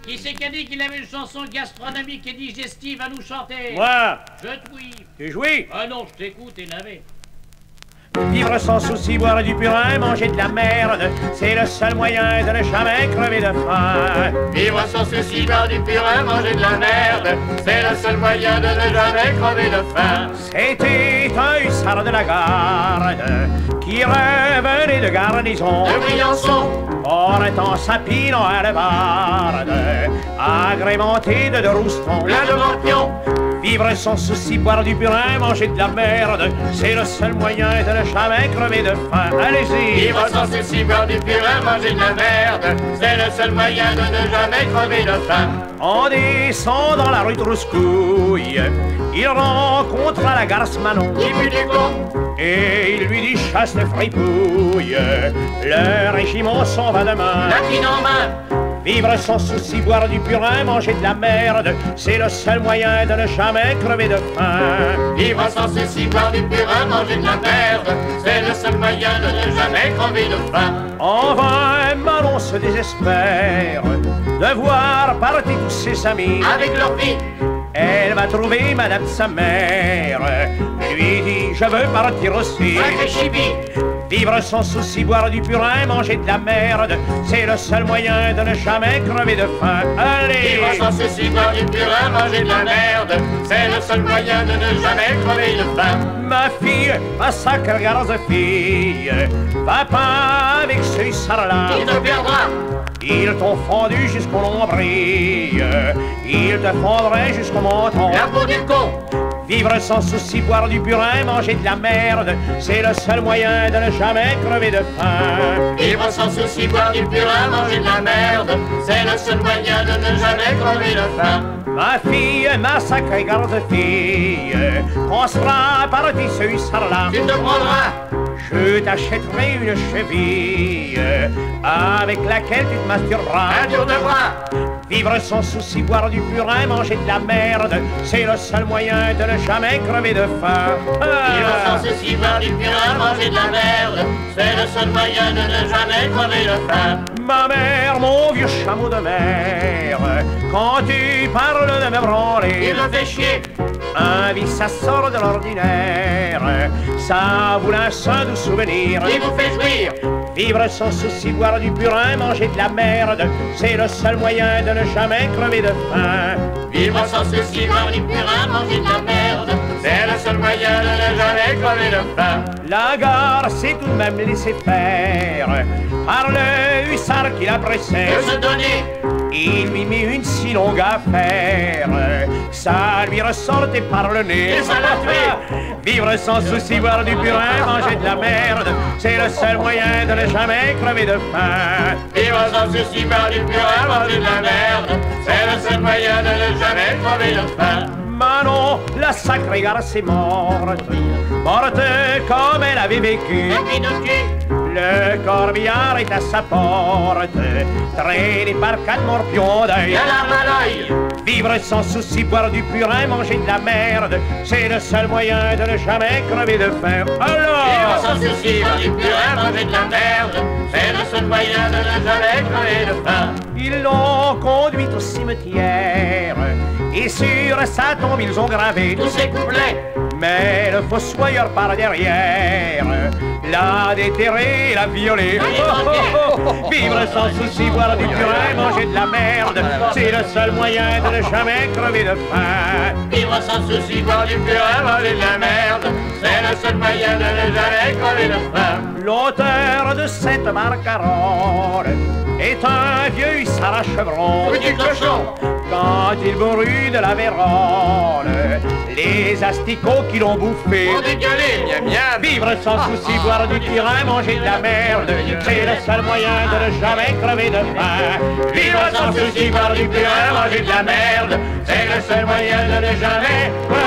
Qui c'est qui a dit qu'il avait une chanson gastronomique et digestive à nous chanter? Moi. Je t'ouille. Tu jouis? Ah non, je t'écoute et navet. Vivre sans souci, boire du purin, manger de la merde, c'est le seul moyen de ne jamais crever de faim. Vivre sans souci, boire du purin, manger de la merde, c'est le seul moyen de ne jamais crever de faim. C'était un hussard de la garde qui revenait de garnison De Briançon, portant sa pile en hallebarde, agrémenté de roustons. plein de mentions. Vivre sans souci, boire du purin, manger de la merde, c'est le seul moyen de ne jamais crever de faim. Allez-y! Vivre sans souci, boire du purin, manger de la merde, c'est le seul moyen de ne jamais crever de faim. En descendant la rue de Trouscouille, il rencontra la garce Manon. Qui fut du con, Et il lui dit chasse de fripouille, le régiment s'en va demain. la quine en main. Vivre sans souci, boire du purin, manger de la merde, c'est le seul moyen de ne jamais crever de faim. Vivre sans souci, boire du purin, manger de la merde, c'est le seul moyen de ne jamais crever de faim. En vain, Manon se désespère de voir partir tous ses amis. Avec leur vie, Elle va trouver madame sa mère, lui dit je veux partir aussi. sacré chibi. Vivre sans souci, boire du purin, manger de la merde, c'est le seul moyen de ne jamais crever de faim. Allez! Vivre sans souci, boire du purin, manger de la merde, c'est le seul moyen de ne jamais crever de faim. Ma fille, ma sacrée garce fille, va pas avec ce hussard-là. Il te perdra, Ils t'ont fendu jusqu'au nombril, ils te fendraient jusqu'au menton. la peau du con. Vivre sans souci, boire du purin, manger de la merde, c'est le seul moyen de ne jamais crever de faim. Vivre sans souci, boire du purin, manger de la merde, c'est le seul moyen de ne jamais crever de faim. Ma fille, ma sacrée garde-fille, on sera parti ce hussard-là. Tu te prendras, Je t'achèterai une cheville avec laquelle tu te masturberas. un tour de bras. Vivre sans souci, boire du purin, manger de la merde, c'est le seul moyen de ne jamais crever de faim. Vivre sans souci, boire du purin, manger de la merde, c'est le seul moyen de ne jamais crever de faim. Ma mère, mon vieux chameau de mer, quand tu parles de me branler, Il me fait chier, un vice ça sort de l'ordinaire, ça vous laisse un doux souvenir. il vous fait jouir. Vivre sans souci, boire du purin, manger de la merde, c'est le seul moyen de ne jamais crever de faim. Vivre sans souci, boire du purin, manger de la merde, c'est le seul moyen de ne jamais crever de faim. La gare s'est tout de même laissé faire par le hussard qui la pressait. De se donner, Il lui mit une si longue affaire, ça lui ressortait par le nez. Et ça l'a tué. Vivre sans souci, boire du purin, manger de la merde, c'est le seul moyen de ne jamais crever de faim. vivre sans souci, boire du purin, manger de la merde, c'est le seul moyen de ne jamais crever de faim. Manon, la sacrée garce est morte, morte comme elle avait vécu. Un pied de cul, Le corbillard est à sa porte, traîné par 4 morpions d'œil. la larme à l'œil. Vivre sans souci, boire du purin, manger de la merde, c'est le seul moyen de ne jamais crever de faim. Vivre Alors, sans souci, boire du purin, manger de la merde, c'est le seul moyen de ne jamais crever de faim. ils l'ont conduite au cimetière, et sur sa tombe ils ont gravé Tous ces couplets, mais le fossoyeur par derrière l'a déterré, l'a violé. Vivre sans souci, boire du purin, manger de la merde, c'est le seul moyen de ne jamais crever de faim. vivre sans souci, boire du purin, manger de la merde, c'est le seul moyen de ne jamais crever de faim. L'auteur de cette barcarolle est un vieux hussard à chevron. Petit cochon, Quand il bourrut de la vérole, les asticots qui l'ont bouffé. on dégueulé, miam miam. Vivre sans souci, boire du purin, manger de la merde, c'est le seul moyen de ne jamais crever de faim. Vivre sans souci, boire du purin, manger de la merde, c'est le seul moyen de ne jamais crever